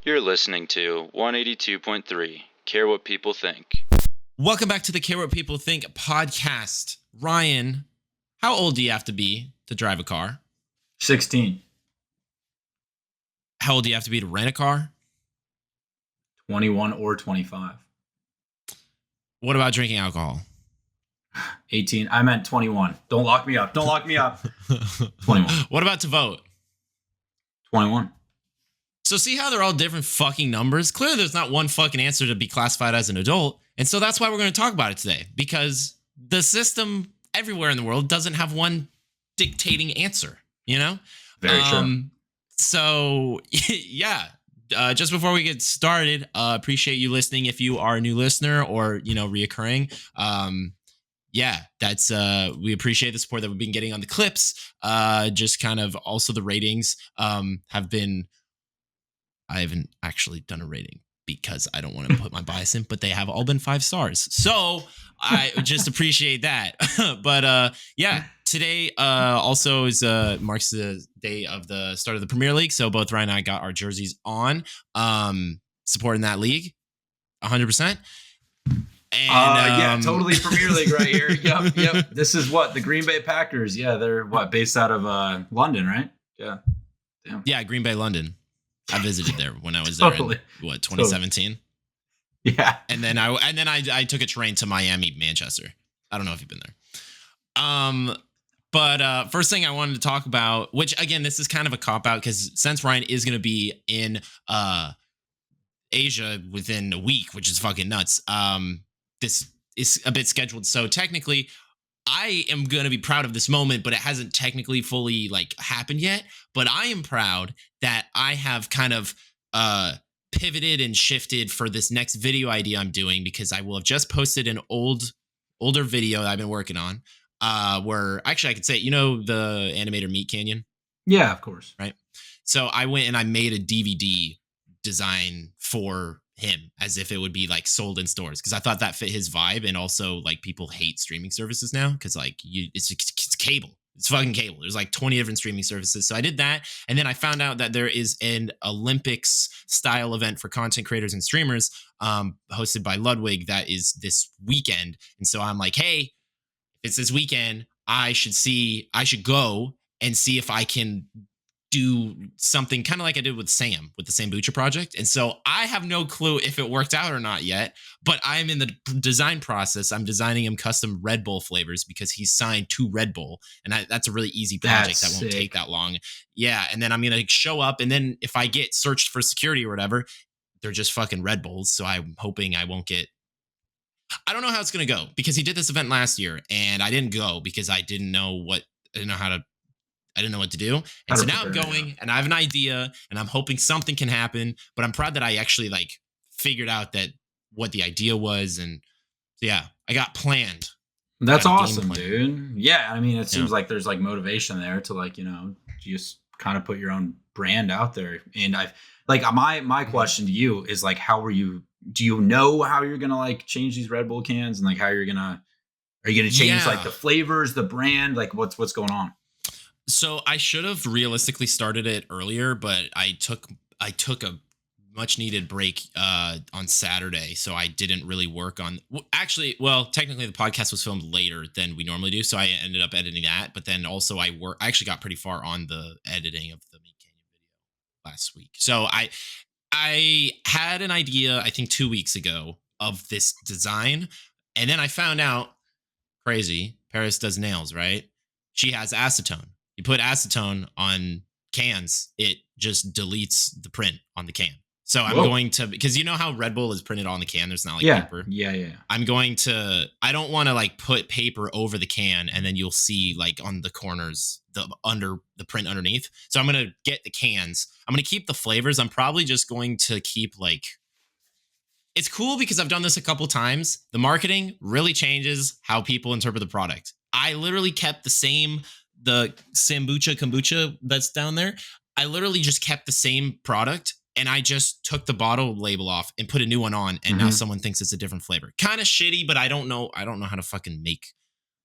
You're listening to 182.3, Care What People Think. Welcome back to the Care What People Think podcast. Ryan, how old do you have to be to drive a car? 16. How old do you have to be to rent a car? 21 or 25. What about drinking alcohol? 18. I meant 21. Don't lock me up. 21. What about to vote? 21. So see how they're all different fucking numbers? Clearly there's not one fucking answer to be classified as an adult. And so that's why we're going to talk about it today. Because the system everywhere in the world doesn't have one dictating answer, you know? Very true. So, yeah. Just before we get started, appreciate you listening if you are a new listener or, reoccurring. Yeah, that's we appreciate the support that we've been getting on the clips. Just kind of also the ratings have been. I haven't actually done a rating because I don't want to put my bias in, but they have all been 5 stars. So I just appreciate that. But yeah, today also is marks the day of the start of the Premier League. So both Ryan and I got our jerseys on, supporting that league 100%. And, yeah, totally Premier League right here. Yep. This is what the Green Bay Packers. Yeah, they're based out of London, right? Yeah. Damn. Yeah, Green Bay, London. I visited there when I was there in 2017. Yeah. And then I took a train to Miami, Manchester. I don't know if you've been there. But first thing I wanted to talk about, which again, this is kind of a cop out because since Ryan is going to be in Asia within a week, which is fucking nuts. This is a bit scheduled. So technically I am going to be proud of this moment, but it hasn't technically fully happened yet. But I am proud that I have kind of pivoted and shifted for this next video idea I'm doing, because I will have just posted an older video that I've been working on where actually I could say, the animator Meat Canyon? Yeah, of course. Right. So I went and I made a DVD design for him as if it would be sold in stores, because I thought that fit his vibe. And also people hate streaming services now because it's cable. It's fucking cable. There's 20 different streaming services. So I did that. And then I found out that there is an Olympics style event for content creators and streamers hosted by Ludwig that is this weekend. And so I'm like, hey, if it's this weekend, I should go and see if I can do something kind of like I did with Sam with the Sambucha project. And so I have no clue if it worked out or not yet, but I'm in the design process. I'm designing him custom Red Bull flavors because he's signed to Red Bull. And that's a really easy project that won't take that long. Yeah. And then I'm going to show up. And then if I get searched for security or whatever, they're just fucking Red Bulls. So I'm hoping I won't get, I don't know how it's going to go because he did this event last year and I didn't go because I didn't know what to do. And so now I'm going and I have an idea and I'm hoping something can happen, but I'm proud that I actually figured out that what the idea was. And so, yeah, I got planned. That's awesome, dude. Yeah. I mean, it seems like there's motivation there to just kind of put your own brand out there. And my question to you is do you know how you're going to change these Red Bull cans and how are you going to change the flavors, the brand, what's going on? So I should have realistically started it earlier, but I took a much needed break on Saturday, so I didn't really work on. Technically the podcast was filmed later than we normally do, so I ended up editing that. But then also I actually got pretty far on the editing of the Meat Canyon video last week. So I had an idea I think 2 weeks ago of this design, and then I found out crazy. Paris does nails, right? She has acetone. You put acetone on cans, it just deletes the print on the can. So I'm going to, because you know how Red Bull is printed on the can, there's not paper. Yeah. I don't want to put paper over the can and then you'll see on the corners, the print underneath. So I'm going to get the cans. I'm going to keep the flavors. I'm probably just going to keep it's cool because I've done this a couple times. The marketing really changes how people interpret the product. I literally kept the Sambucha kombucha that's down there. I literally just kept the same product and I just took the bottle label off and put a new one on. And now someone thinks it's a different flavor. Kind of shitty, but I don't know how to fucking make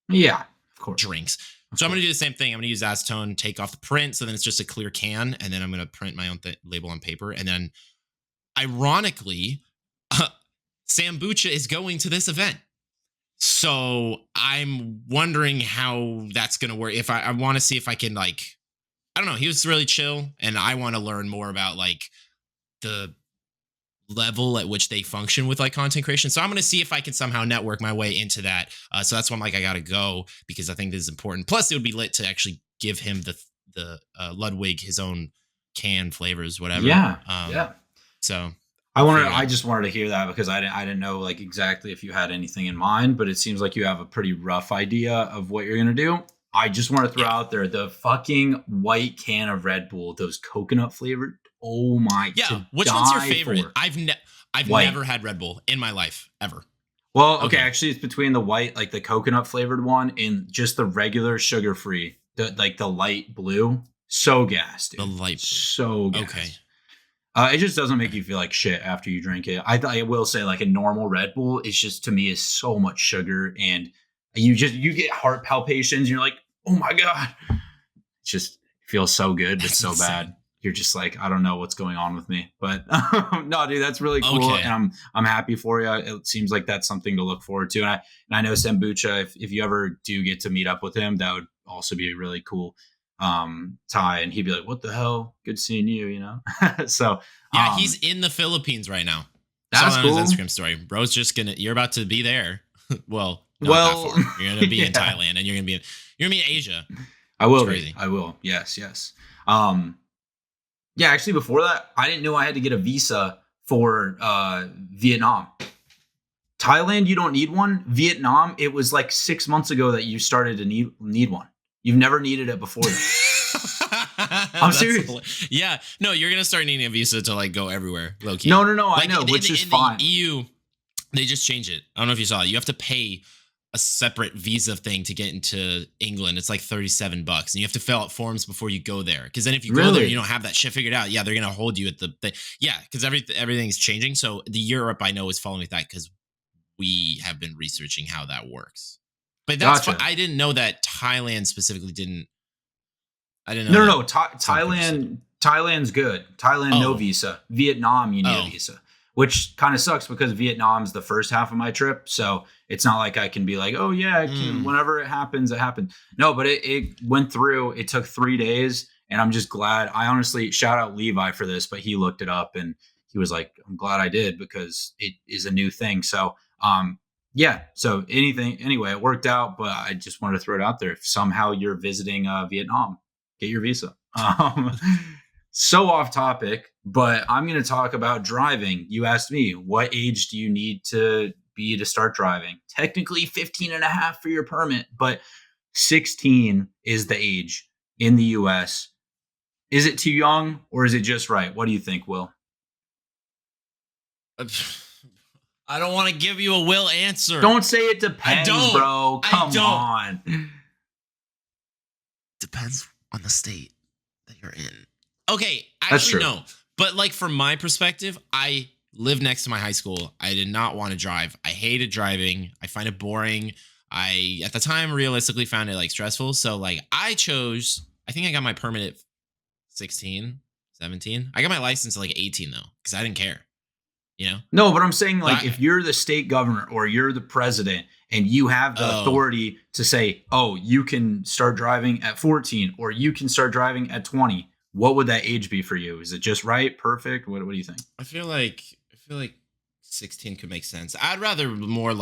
of course drinks. So I'm going to do the same thing. I'm going to use acetone, take off the print. So then it's just a clear can. And then I'm going to print my own label on paper. And then ironically, Sambucha is going to this event. So I'm wondering how that's going to work. If I want to see if I can I don't know. He was really chill. And I want to learn more about the level at which they function with content creation. So I'm going to see if I can somehow network my way into that. So that's why I'm I got to go because I think this is important. Plus it would be lit to actually give him the Ludwig his own can flavors, whatever. Yeah. So I just wanted to hear that because I didn't know exactly if you had anything in mind, but it seems like you have a pretty rough idea of what you're going to do. I just want to throw out there the fucking white can of Red Bull, those coconut flavored. Oh my god. Yeah. Which one's your favorite? I've never had Red Bull in my life ever. Well, okay. Actually, it's between the white, the coconut flavored one and just the regular sugar free, the light blue. So gassed. Dude. The light blue. So gassed. Okay. It just doesn't make you feel like shit after you drink it. I will say a normal Red Bull is just to me is so much sugar and you get heart palpitations. And you're like, oh my god, it just feels so good but so bad. You're just I don't know what's going on with me. But no, dude, that's really cool, and I'm happy for you. It seems like that's something to look forward to, and I know Sambucha. If you ever do get to meet up with him, that would also be a really cool tie, and he'd be like, "What the hell? Good seeing you," you know. So yeah, he's in the Philippines right now. That's cool. His Instagram story, bro's you're about to be there. well, that far. You're gonna be in Thailand, and you're gonna be in Asia. I will be. I will. Yes. Yeah, actually, before that, I didn't know I had to get a visa for Vietnam. Thailand, you don't need one. Vietnam, it was 6 months ago that you started to need one. You've never needed it before. I'm serious. Yeah, no, you're gonna start needing a visa to go everywhere. Low key. No, I know, which is fine. The EU, they just changed it. I don't know if you saw it. You have to pay a separate visa thing to get into England. It's $37 and you have to fill out forms before you go there. Cause then if you go there, you don't have that shit figured out. Yeah. They're going to hold you at cause everything's changing. So the Europe I know is following with that cause we have been researching how that works, but that's gotcha. I didn't know that Thailand specifically didn't. I didn't know. No. Thailand's good. Thailand, no visa. Vietnam, you need a visa. Which kind of sucks because Vietnam's the first half of my trip. So it's not like I can be oh, yeah, I can, whenever it happens, it happens. No, but it went through. It took 3 days. And I'm just glad. I honestly shout out Levi for this, but he looked it up and he was like, I'm glad I did because it is a new thing. So, yeah. So anyway, it worked out. But I just wanted to throw it out there. If somehow you're visiting Vietnam, get your visa. So off topic, but I'm going to talk about driving. You asked me, what age do you need to be to start driving? Technically 15 and a half for your permit, but 16 is the age in the US. Is it too young or is it just right? What do you think, Will? I don't want to give you a Will answer. Don't say it depends, bro. Come on. Depends on the state that you're in. Okay, actually no. But from my perspective, I live next to my high school. I did not want to drive. I hated driving. I find it boring. I at the time realistically found it stressful. So I think I got my permit at 16, 17. I got my license at 18 though, because I didn't care. You know? No, but I'm saying if you're the state governor or you're the president and you have the authority to say, oh, you can start driving at 14 or you can start driving at 20. What would that age be for you? Is it just right? Perfect? What do you think? I feel like 16 could make sense. I'd rather more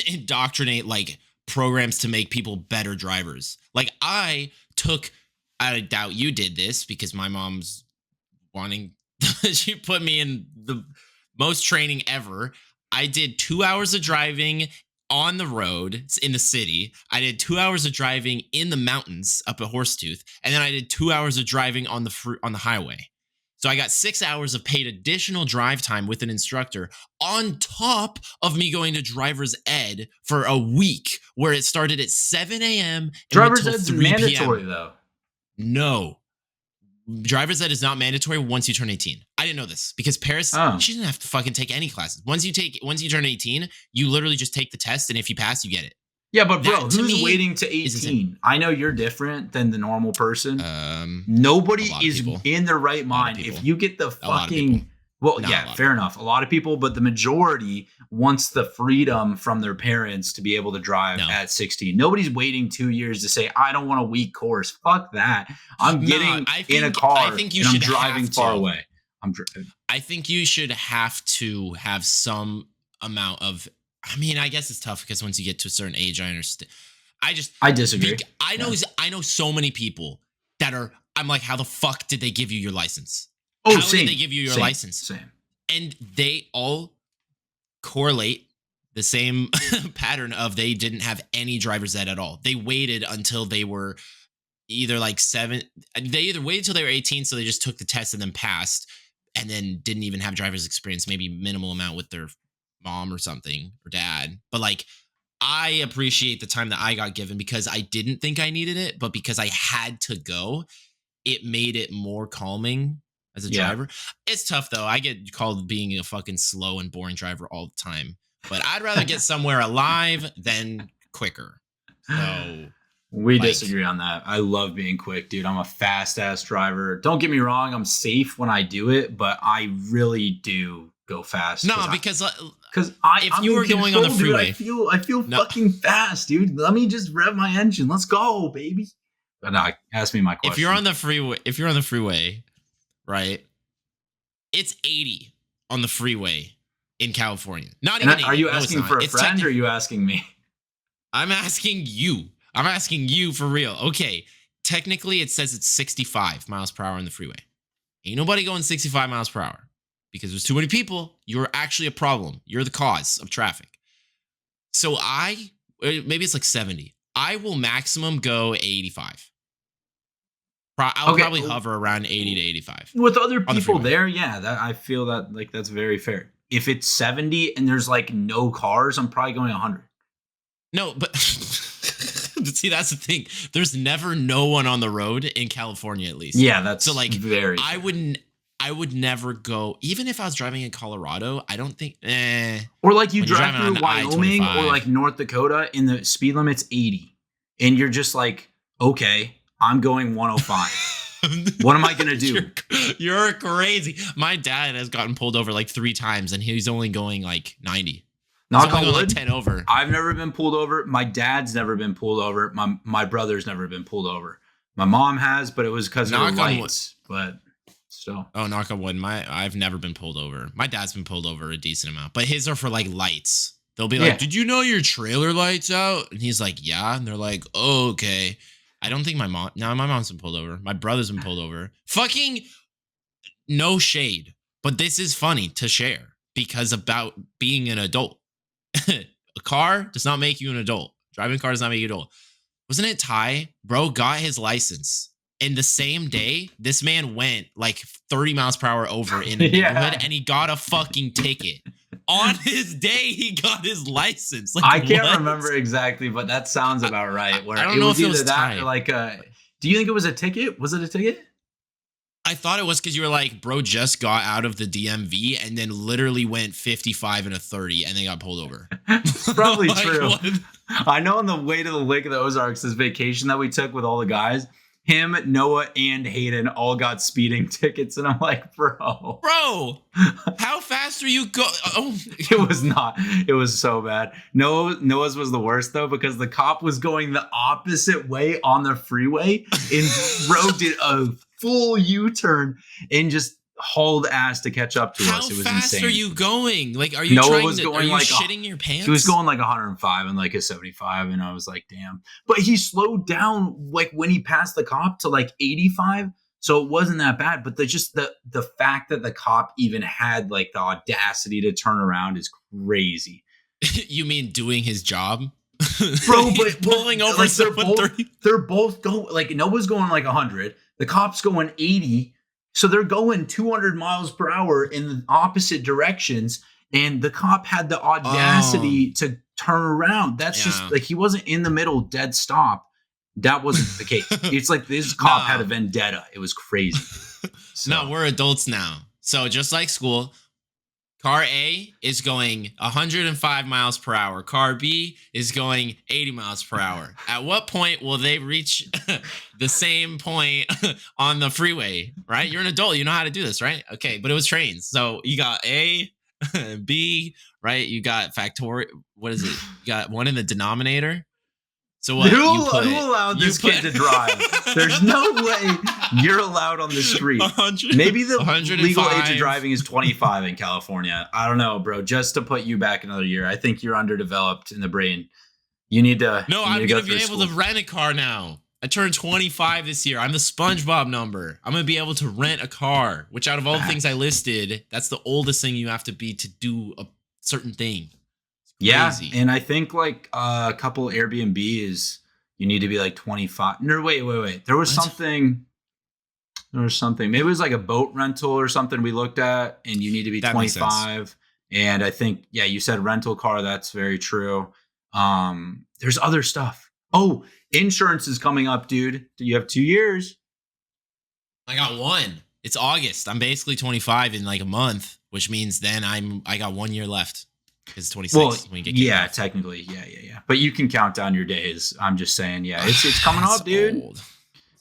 indoctrinate programs to make people better drivers. I doubt you did this because my mom's wanting she put me in the most training ever. I did 2 hours of driving on the road in the city. I did 2 hours of driving in the mountains up at Horsetooth, and then I did 2 hours of driving on the highway. So I got 6 hours of paid additional drive time with an instructor on top of me going to driver's ed for a week, where it started at 7 a.m. Driver's ed's mandatory though. No. Driver's ed is not mandatory once you turn 18. I didn't know this because Paris, she didn't have to fucking take any classes. Once you turn 18, you literally just take the test, and if you pass, you get it. Yeah, but bro, That, to who's me, waiting to is 18? I know you're different than the normal person. a Nobody lot of is people. in their right A lot of mind. people. If you get the A lot of people. fucking well, Not a yeah, lot of fair people. enough. A lot of people, but the majority wants the freedom from their parents to be able to drive No. at 16. Nobody's waiting 2 years to say, I don't want a weak course. Fuck that. I'm getting in a car and I'm driving far away. I think you should have to have some amount of. I mean, I guess it's tough because once you get to a certain age, I understand. I disagree. I know so many people that are. I'm like, how the fuck did they give you your license? Oh, how same. did they give you your license? Same. And they all correlate the same pattern of they didn't have any driver's ed at all. They waited until they were either like 7. They either waited until they were 18, so they just took the test and then passed, and then didn't even have driver's experience, maybe minimal amount with their mom or something or dad. But like, I appreciate the time that I got given because I didn't think I needed it, but because I had to go, it made it more calming as a driver. It's tough though. I get called being a fucking slow and boring driver all the time, but I'd rather get somewhere alive than quicker. So we disagree on that. I love being quick, dude. I'm a fast ass driver. Don't get me wrong. I'm safe when I do it, but I really do go fast. No, because if you were going on the freeway, dude, I feel fucking fast, dude. Let me just rev my engine. Let's go, baby. But no, ask me my question. If you're on the freeway, right? It's 80 on the freeway in California. Not even 80. Are you asking for a friend or are you asking me? I'm asking you. I'm asking you for real. Okay. Technically, it says it's 65 miles per hour on the freeway. Ain't nobody going 65 miles per hour because there's too many people. You're actually a problem. You're the cause of traffic. So maybe it's like 70. I will maximum go 85. I'll probably hover around 80 to 85. With other people there, yeah, I feel that like that's very fair. If it's 70 and there's like no cars, I'm probably going 100. No, but see, that's the thing. There's never no one on the road in California, at least. Yeah, that's so like very. I would never go, even if I was driving in Colorado. I don't think. Or like you drive through Wyoming or like North Dakota, and the speed limit's 80, and you're just like, okay, I'm going 105. What am I gonna do? You're crazy. My dad has gotten pulled over like 3 times, and he's only going like 90. Knock on wood. Like 10 over. I've never been pulled over. My dad's never been pulled over. My brother's never been pulled over. My mom has, but it was because of the lights. But still. Oh, knock on wood. I've never been pulled over. My dad's been pulled over a decent amount, but his are for like lights. They'll be like, "Did you know your trailer light's out?" And he's like, "Yeah." And they're like, "Oh, okay." I don't think my mom's been pulled over. My brother's been pulled over. Fucking no shade, but this is funny to share because about being an adult. A car does not make you an adult. Driving a car does not make you an adult. Wasn't it Ty? Bro got his license. And the same day, this man went like 30 miles per hour over in a neighborhood and he got a fucking ticket. On his day, he got his license. Like, I can't remember exactly, but that sounds about right. Where I don't know if it was that or like do you think it was a ticket? Was it a ticket? I thought it was because you were like, bro just got out of the DMV and then literally went 55 and a 30 and they got pulled over. Probably true. I know on the way to the Lake of the Ozarks, this vacation that we took with all the guys, him, Noah, and Hayden all got speeding tickets. And I'm like, bro, how fast are you going? Oh. It was not. It was so bad. Noah's was the worst, though, because the cop was going the opposite way on the freeway and bro did a full U-turn and just hauled ass to catch up to us. It was insane. How fast are you going? Like, are you shitting your pants? He was going like 105 and like a 75, and I was like, damn. But he slowed down like when he passed the cop to like 85, so it wasn't that bad. But the fact that the cop even had like the audacity to turn around is crazy. You mean doing his job? Bro, but pulling over like they're both going like Noah's going like 100, the cop's going 80. So they're going 200 miles per hour in the opposite directions, and the cop had the audacity to turn around. That's just like he wasn't in the middle, dead stop. That wasn't the case. It's like this cop had a vendetta. It was crazy. No, we're adults now. So just like school, Car A is going 105 miles per hour. Car B is going 80 miles per hour. At what point will they reach the same point on the freeway, right? You're an adult. You know how to do this, right? Okay, but it was trains. So you got A, B, right? You got factorial. What is it? You got one in the denominator. So what? Who allowed this kid to drive? There's no way you're allowed on the street. Maybe the legal age of driving is 25 in California. I don't know, bro. Just to put you back another year, I think you're underdeveloped in the brain. You need to. No, I'm going to be able to rent a car now. I turned 25 this year. I'm the SpongeBob number. I'm going to be able to rent a car, which out of all the things I listed, that's the oldest thing you have to be to do a certain thing. Yeah, and I think like a couple Airbnbs, you need to be like 25. No, wait. There was something. Maybe it was like a boat rental or something we looked at, and you need to be 25. And I think, yeah, you said rental car. That's very true. There's other stuff. Oh, insurance is coming up, dude. You have 2 years. I got one. It's August. I'm basically 25 in like a month, which means then I got 1 year left. It's 26. Well, yeah, technically, yeah. But you can count down your days. I'm just saying, yeah, it's coming up, dude. Old.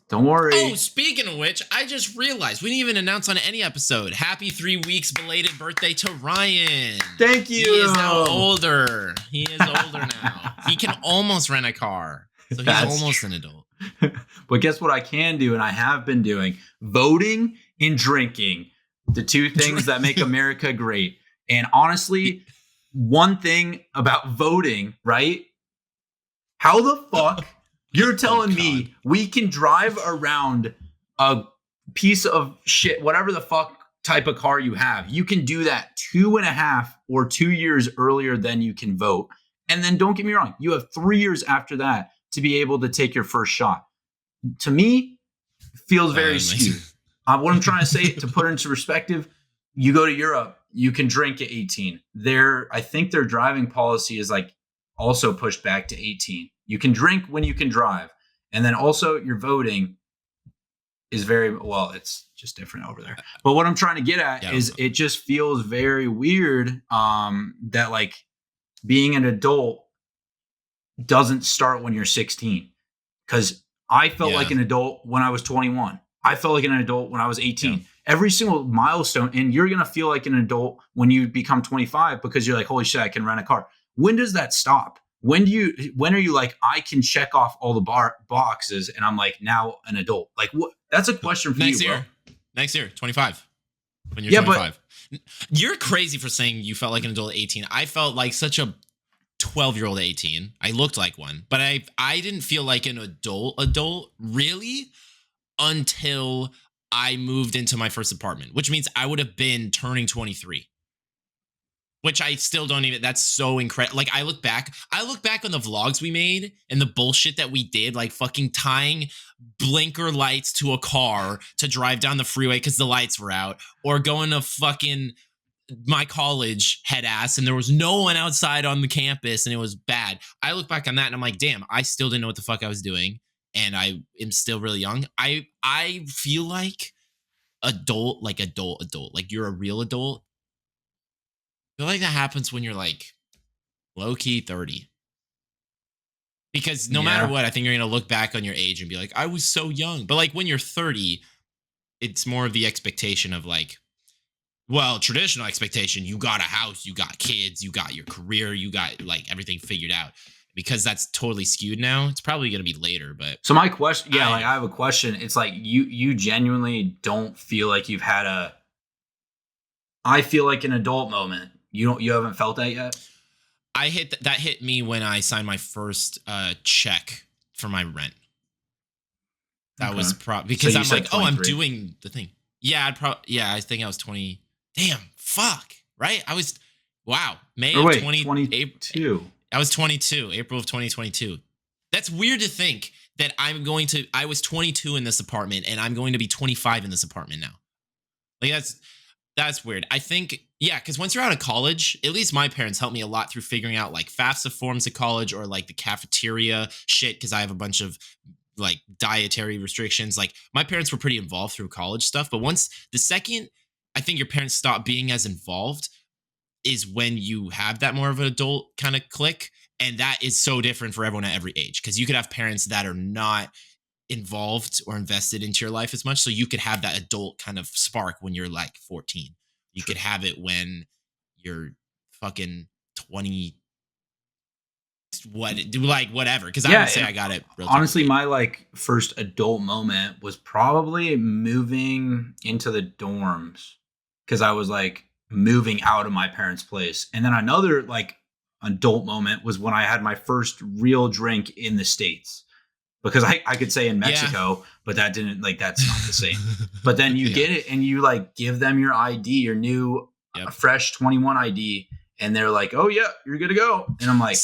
Don't worry. Oh, speaking of which, I just realized we didn't even announce on any episode. Happy 3 weeks belated birthday to Ryan. Thank you. He is now older. Now. He can almost rent a car, so he's almost an adult. But guess what I can do, and I have been doing? Voting and drinking, the two things that make America great. And honestly, one thing about voting, right? How the fuck you're telling me we can drive around a piece of shit, whatever the fuck type of car you have, you can do that 2.5 or 2 years earlier than you can vote. And then don't get me wrong, you have 3 years after that to be able to take your first shot. To me, feels very skewed. What I'm trying to say, to put it into perspective, you go to Europe, you can drink at 18. I think their driving policy is like also pushed back to 18. You can drink when you can drive. And then also your voting is it's just different over there. But what I'm trying to get at is it just feels very weird that like being an adult doesn't start when you're 16. Because I felt like an adult when I was 21. I felt like an adult when I was 18. Yeah. Every single milestone, and you're going to feel like an adult when you become 25 because you're like, holy shit, I can rent a car. When does that stop? When are you like, I can check off all the boxes and I'm like now an adult? Like what? That's a question for next you, year. Bro. Next year, 25. When you're 25. But you're crazy for saying you felt like an adult at 18. I felt like such a 12-year-old at 18. I looked like one, but I didn't feel like an adult really until I moved into my first apartment, which means I would have been turning 23. Which I still don't even, that's so incredible. Like I look back on the vlogs we made and the bullshit that we did, like fucking tying blinker lights to a car to drive down the freeway because the lights were out, or going to fucking my college head ass and there was no one outside on the campus and it was bad. I look back on that and I'm like, damn, I still didn't know what the fuck I was doing. And I am still really young. I feel like adult, like you're a real adult. I feel like that happens when you're like low-key 30. Because no matter what, I think you're going to look back on your age and be like, I was so young. But like when you're 30, it's more of the expectation of like, well, traditional expectation, you got a house, you got kids, you got your career, you got like everything figured out. Because that's totally skewed now. It's probably going to be later, but. So my question, I have a question. It's like you genuinely don't feel like you've had I feel like an adult moment. You haven't felt that yet? That hit me when I signed my first check for my rent. That was because so I'm like, 23. I'm doing the thing. Yeah, I think I was 20. Damn, fuck. Right? I was May of 22. I was 22, April of 2022. That's weird to think that I was 22 in this apartment and I'm going to be 25 in this apartment now. Like that's weird. I think, because once you're out of college, at least my parents helped me a lot through figuring out like FAFSA forms of college or like the cafeteria shit because I have a bunch of like dietary restrictions. Like my parents were pretty involved through college stuff. But the second I think your parents stop being as involved, is when you have that more of an adult kind of click. And that is so different for everyone at every age, because you could have parents that are not involved or invested into your life as much. So you could have that adult kind of spark when you're like 14. You True. could have it when you're fucking 20, whatever. Because I would say I got it honestly, my like first adult moment was probably moving into the dorms, because I was like moving out of my parents' place. And then another like adult moment was when I had my first real drink in the States, because I could say in Mexico, but that didn't, like, that's not the same. But then you get it and you like give them your ID, your new fresh 21 ID, and they're like, oh yeah, you're good to go. And I'm like,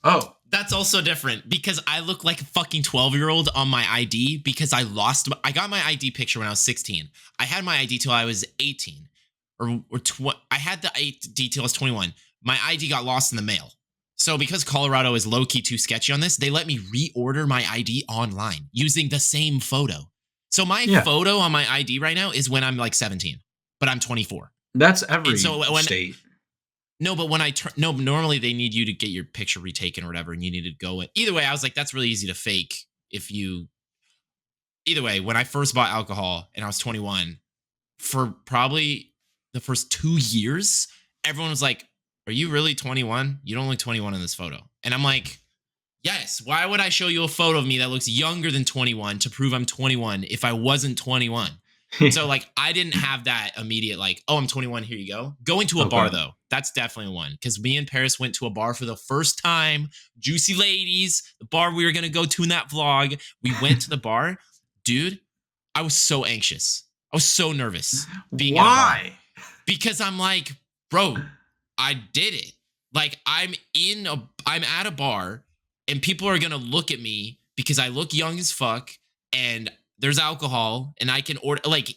oh, that's also different, because I look like a fucking 12-year-old on my ID, because I got my ID picture when I was 16. I had my ID till I was 18 I had the ID till I was 21. My ID got lost in the mail. So because Colorado is low-key too sketchy on this, they let me reorder my ID online using the same photo. So my photo on my ID right now is when I'm like 17, but I'm 24. That's every state. No, but when normally they need you to get your picture retaken or whatever, and you need to go in. Either way, I was like, that's really easy to fake either way, when I first bought alcohol and I was 21, for probably the first 2 years, everyone was like, are you really 21? You don't look 21 in this photo. And I'm like, yes, why would I show you a photo of me that looks younger than 21 to prove I'm 21 if I wasn't 21? So like, I didn't have that immediate like, oh, I'm 21, here you go. Going to a bar though, that's definitely one. Because me and Paris went to a bar for the first time. Juicy Ladies, the bar we were going to go to in that vlog. We went to the bar. Dude, I was so anxious. I was so nervous being at a bar. Because I'm like, bro, I did it. Like, I'm at a bar and people are going to look at me because I look young as fuck and there's alcohol and I can order. Like,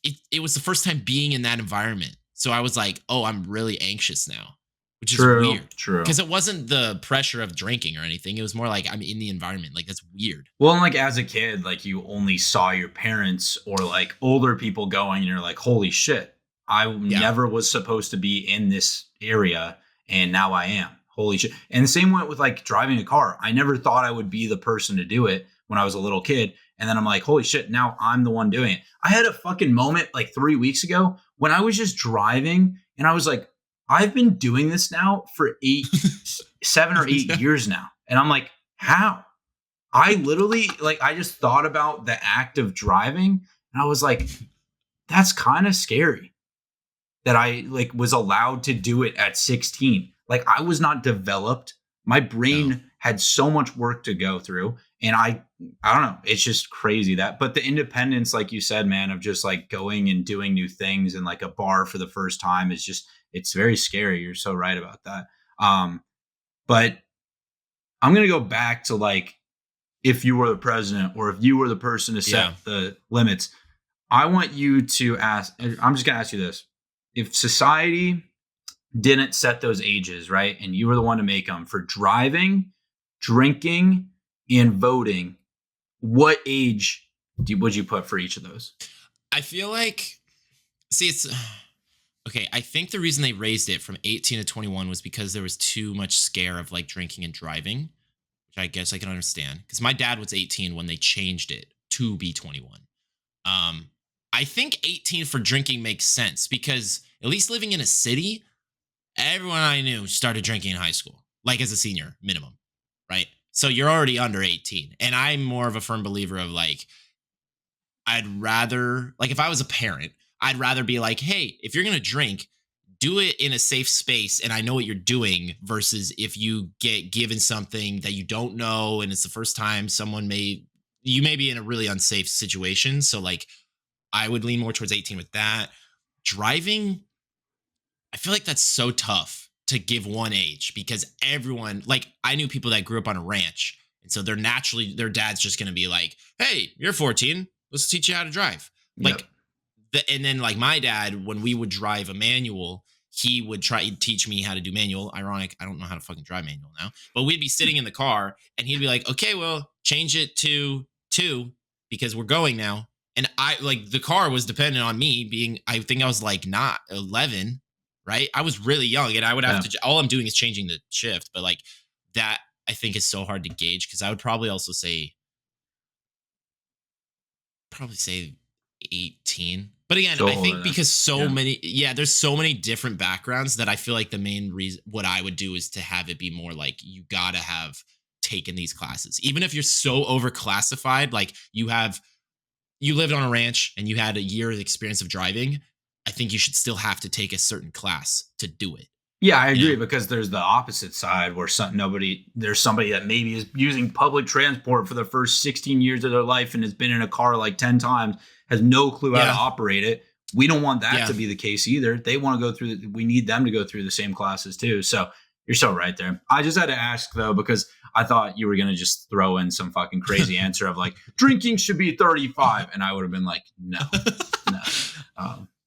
it was the first time being in that environment. So I was like, oh, I'm really anxious now, which is weird. True. Because it wasn't the pressure of drinking or anything. It was more like I'm in the environment. Like, that's weird. Well, and like as a kid, like you only saw your parents or like older people going and you're like, holy shit, I never was supposed to be in this area. And now I am. Holy shit. And the same went with like driving a car. I never thought I would be the person to do it when I was a little kid. And then I'm like, holy shit, now I'm the one doing it. I had a fucking moment like 3 weeks ago when I was just driving and I was like, I've been doing this now for 7 or 8 years now. And I'm like, how? I literally, like, I just thought about the act of driving and I was like, that's kind of scary that I like was allowed to do it at 16. Like, I was not developed. My brain had so much work to go through. And I don't know. It's just crazy but the independence, like you said, man, of just like going and doing new things and like a bar for the first time is just, it's very scary. You're so right about that. But I'm going to go back to like, if you were the president or if you were the person to set the limits, I want you to ask, I'm just going to ask you this. If society didn't set those ages, right? And you were the one to make them for driving, drinking, and voting, what age would you put for each of those? I feel like, it's okay. I think the reason they raised it from 18 to 21 was because there was too much scare of like drinking and driving, which I guess I can understand. Because my dad was 18 when they changed it to be 21. I think 18 for drinking makes sense because at least living in a city, everyone I knew started drinking in high school, like as a senior minimum, right? So you're already under 18. And I'm more of a firm believer of like, I'd rather, like if I was a parent, I'd rather be like, hey, if you're going to drink, do it in a safe space and I know what you're doing versus if you get given something that you don't know and it's the first time you may be in a really unsafe situation. So like, I would lean more towards 18 with that. Driving, I feel like that's so tough to give one age because everyone, like I knew people that grew up on a ranch. And so their dad's just going to be like, hey, you're 14. Let's teach you how to drive. Like, and then like my dad, when we would drive a manual, he would try to teach me how to do manual. Ironic. I don't know how to fucking drive manual now, but we'd be sitting in the car and he'd be like, okay, well, change it to 2 because we're going now. And I like the car was dependent on me being, I think I was like not 11 right? I was really young, and I would have to. All I'm doing is changing the shift, but like that, I think is so hard to gauge because I would probably also say 18. But again, So I think older because then. there's so many different backgrounds that I feel like the main reason what I would do is to have it be more like you gotta have taken these classes. Even if you're so overclassified, like you lived on a ranch and you had a year of experience of driving, I think you should still have to take a certain class to do it. Yeah, I agree You know? because there's the opposite side where there's somebody that maybe is using public transport for the first 16 years of their life and has been in a car like 10 times, has no clue how to operate it. We don't want that to be the case either. They want to go through we need them to go through the same classes too. So you're so right there. I just had to ask though, because I thought you were going to just throw in some fucking crazy answer of like drinking should be 35. And I would have been like, no.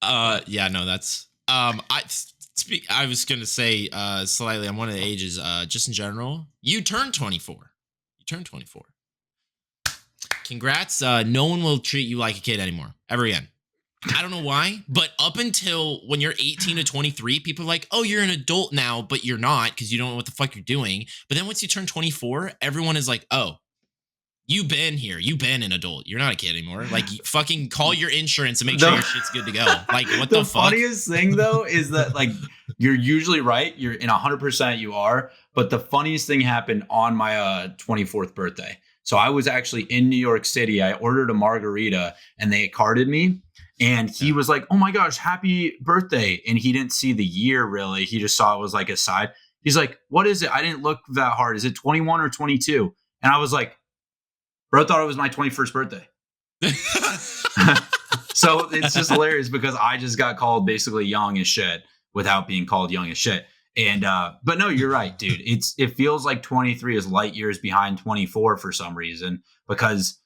No, that's, I was going to say slightly on one of the ages, just in general, you turned 24. Congrats. No one will treat you like a kid anymore, ever again. I don't know why, but up until when you're 18 to 23, people are like, oh, you're an adult now, but you're not because you don't know what the fuck you're doing. But then once you turn 24, everyone is like, oh, you've been here. You've been an adult. You're not a kid anymore. Like, you fucking call your insurance and make sure your shit's good to go. Like, what the fuck? The funniest thing, though, is that, like, you're usually right. You're in 100% you are. But the funniest thing happened on my 24th birthday. So I was actually in New York City. I ordered a margarita and they carded me. And he was like, oh my gosh, happy birthday. And he didn't see the year really. He just saw it was like a side. He's like, what is it? I didn't look that hard. Is it 21 or 22? And I was like, bro, thought it was my 21st birthday. So it's just hilarious because I just got called basically young as shit without being called young as shit. And but no, you're right, dude. It feels like 23 is light years behind 24 for some reason, because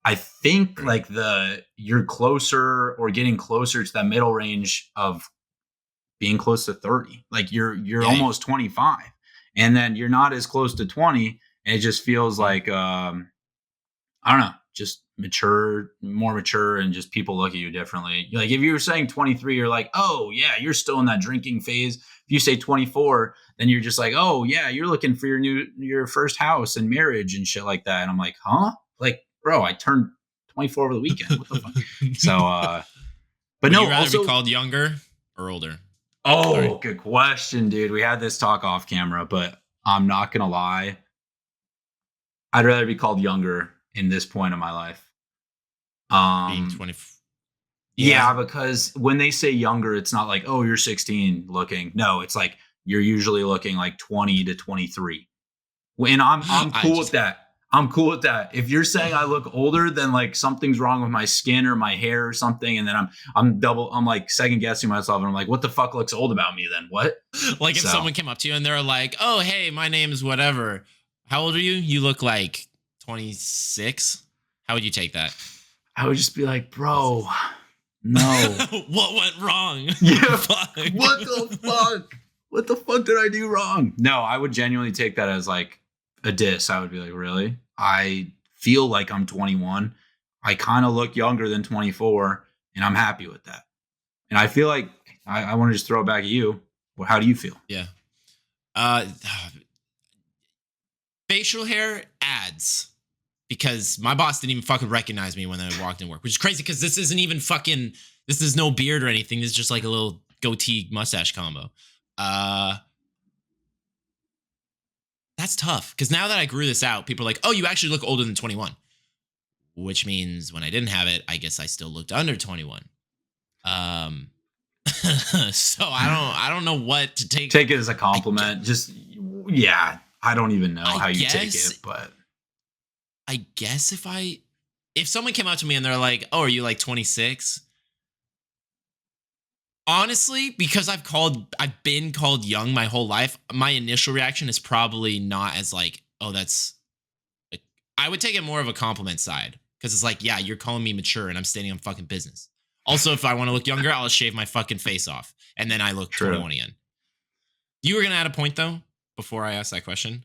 I think like you're closer or getting closer to that middle range of being close to 30. Like you're almost 25, and then you're not as close to 20, and it just feels like I don't know, just more mature, and just people look at you differently. Like if you were saying 23, you're like, oh yeah, you're still in that drinking phase. If you say 24, then you're just like, oh yeah, you're looking for your first house and marriage and shit like that. And I'm like, huh? Like, bro, I turned 24 over the weekend. What the fuck? So, but no, would you rather also be called younger or older? Oh, sorry. Good question, dude. We had this talk off camera, but I'm not gonna lie. I'd rather be called younger in this point of my life. Being 20. Yeah, because when they say younger, it's not like, oh, you're 16 looking. No, it's like you're usually looking like 20 to 23. And I'm cool with that. I'm cool with that. If you're saying I look older, then like something's wrong with my skin or my hair or something, and then I'm like second guessing myself, and I'm like, what the fuck looks old about me then? What? Like if someone came up to you and they're like, oh, hey, my name is whatever. How old are you? You look like 26. How would you take that? I would just be like, bro, no. What went wrong? Yeah. What the fuck? What the fuck did I do wrong? No, I would genuinely take that as like a diss. I would be like, really? I feel like I'm 21. I kind of look younger than 24, and I'm happy with that. And I feel like I want to just throw it back at you. Well, how do you feel? Yeah. Facial hair adds, because my boss didn't even fucking recognize me when I walked in work, which is crazy because this isn't even fucking, this is no beard or anything. This is just like a little goatee mustache combo. That's tough because now that I grew this out, people are like, oh, you actually look older than 21, which means when I didn't have it, I guess I still looked under 21. So I don't know what to take. Take it as a compliment. I don't even know how you take it, but I guess if someone came up to me and they're like, oh, are you like 26? Honestly, because I've been called young my whole life, my initial reaction is probably not as like, oh, I would take it more of a compliment side, because it's like, yeah, you're calling me mature and I'm standing on fucking business. Also, if I want to look younger, I'll shave my fucking face off and then I look 21 again. You were going to add a point though before I asked that question?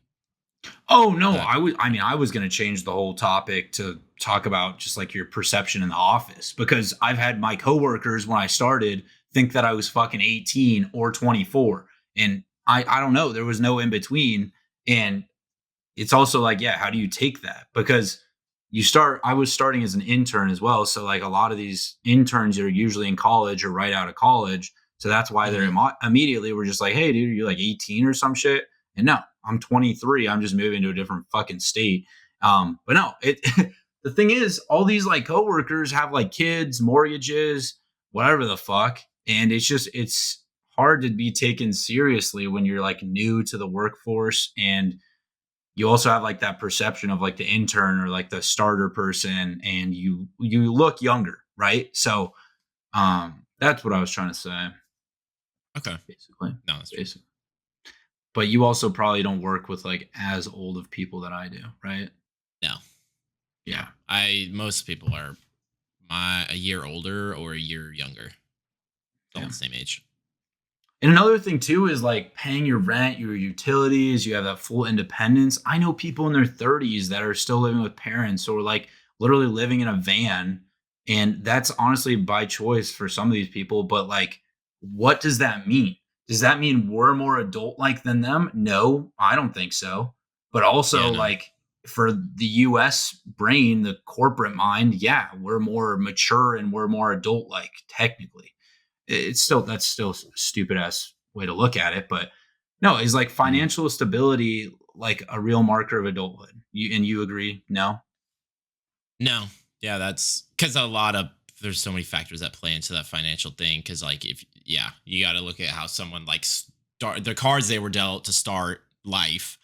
Oh no, I was going to change the whole topic to talk about just like your perception in the office, because I've had my coworkers when I started think that I was fucking 18 or 24. And I don't know. There was no in between. And it's also like, yeah, how do you take that? Because I was starting as an intern as well. So like a lot of these interns are usually in college or right out of college. So that's why they're immediately we're just like, hey, dude, you're like 18 or some shit. And no, I'm 23. I'm just moving to a different fucking state. But no, the thing is, all these like coworkers have like kids, mortgages, whatever the fuck. And it's hard to be taken seriously when you're like new to the workforce, and you also have like that perception of like the intern or like the starter person, and you look younger, right? So that's what I was trying to say. Okay. Basically. No, that's basically. But you also probably don't work with like as old of people that I do, right? No. Yeah. Most people are a year older or a year younger. All the same age. And another thing too is like paying your rent, your utilities, you have that full independence. I know people in their 30s that are still living with parents or like literally living in a van. And that's honestly by choice for some of these people. But like, what does that mean? Does that mean we're more adult like than them? No, I don't think so. But also like for the US brain, the corporate mind, yeah, we're more mature and we're more adult like technically. That's still a stupid ass way to look at it, but no, is like financial stability like a real marker of adulthood? You agree? No. Yeah, that's because there's so many factors that play into that financial thing. Because like you got to look at how someone like start the cards they were dealt to start life.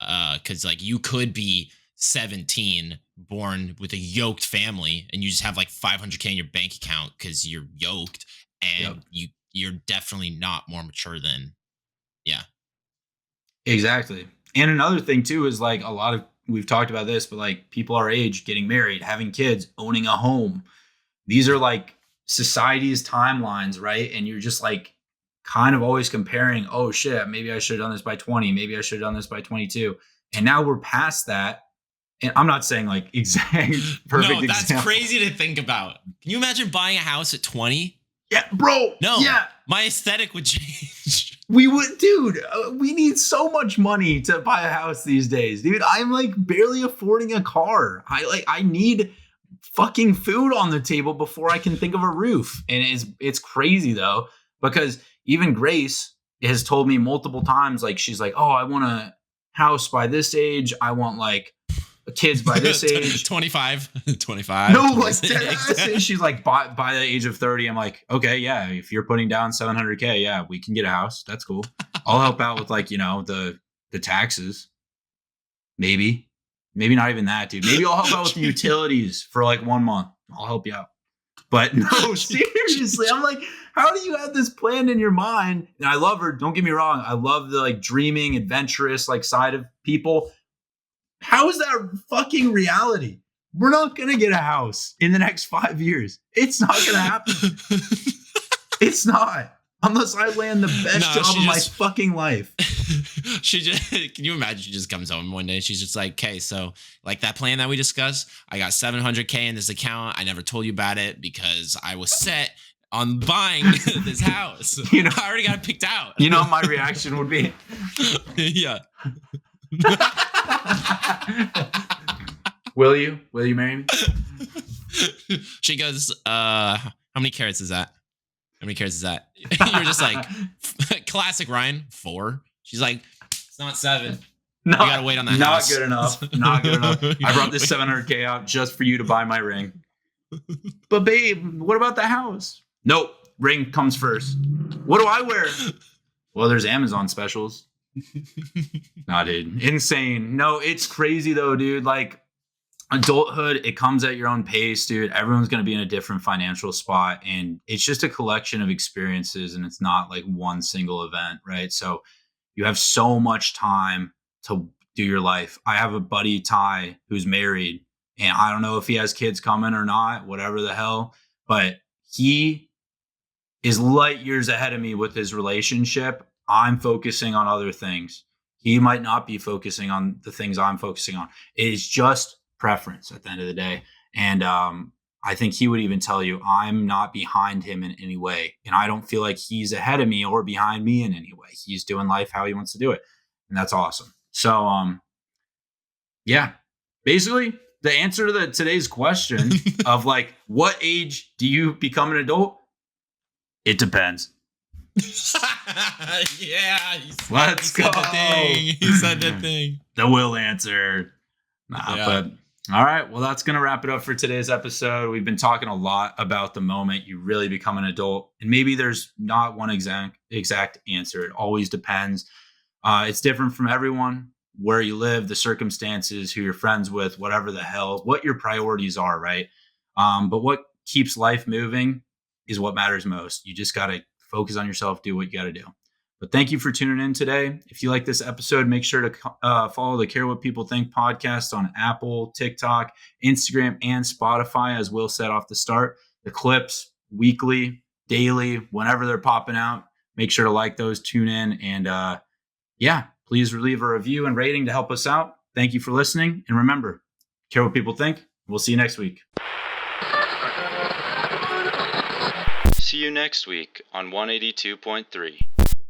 Because like you could be 17, born with a yoked family, and you just have like 500K in your bank account because you're yoked. And you're definitely not more mature than, Exactly. And another thing too is like we've talked about this, but like people our age getting married, having kids, owning a home. These are like society's timelines, right? And you're just like kind of always comparing, oh shit, maybe I should have done this by 20, maybe I should have done this by 22. And now we're past that. And I'm not saying like exact perfect No, that's example. crazy to think about. Can you imagine buying a house at 20? Yeah, bro. No. Yeah. My aesthetic would change. We need so much money to buy a house these days, dude. I'm like barely affording a car. I need fucking food on the table before I can think of a roof. And it's crazy though, because even Grace has told me multiple times, like she's like, oh, I want a house by this age. I want like kids by this age. 25. No, like dead. She's like, by the age of 30, I'm like, okay, yeah, if you're putting down 700K, yeah, we can get a house. That's cool. I'll help out with like, the taxes. Maybe not even that, dude. Maybe I'll help out with the utilities for like 1 month. I'll help you out. But no, seriously, I'm like, how do you have this planned in your mind? And I love her. Don't get me wrong. I love the like dreaming, adventurous like side of people. How is that fucking reality? We're not going to get a house in the next 5 years. It's not going to happen. It's not. Unless I land the best job of my fucking life. Can you imagine she just comes home one day and she's just like, okay, so like that plan that we discussed, I got 700K in this account. I never told you about it because I was set on buying this house. I already got it picked out. You know what my reaction would be? Yeah. Will you marry me? She goes, how many carats is that? How many carats is that? You're just like, classic Ryan, 4. She's like, it's not 7. You gotta wait on the house. Not good enough. I brought this 700K out just for you to buy my ring. But babe, what about the house? Nope, ring comes first. What do I wear? Well, there's Amazon specials. Nah, dude. Insane. No, it's crazy though, dude. Like adulthood, it comes at your own pace, dude. Everyone's going to be in a different financial spot, and it's just a collection of experiences, and it's not like one single event, right? So you have so much time to do your life. I have a buddy, Ty, who's married, and I don't know if he has kids coming or not, whatever the hell, but he is light years ahead of me with his relationship. I'm focusing on other things. He might not be focusing on the things I'm focusing on. It is just preference at the end of the day. And I think he would even tell you, I'm not behind him in any way. And I don't feel like he's ahead of me or behind me in any way. He's doing life how he wants to do it. And that's awesome. So, yeah, basically the answer to today's question of like, what age do you become an adult? It depends. Yeah, let's go. He said the thing. The Will answer. But all right. Well, that's going to wrap it up for today's episode. We've been talking a lot about the moment you really become an adult. And maybe there's not one exact answer. It always depends. It's different from everyone, where you live, the circumstances, who you're friends with, whatever the hell, what your priorities are, right? But what keeps life moving is what matters most. You just got to focus on yourself, do what you got to do. But thank you for tuning in today. If you like this episode, make sure to follow the Care What People Think podcast on Apple, TikTok, Instagram, and Spotify, as Will said off the start. The clips, weekly, daily, whenever they're popping out, make sure to like those, tune in, and please leave a review and rating to help us out. Thank you for listening. And remember, care what people think. We'll see you next week. See you next week on 182.3.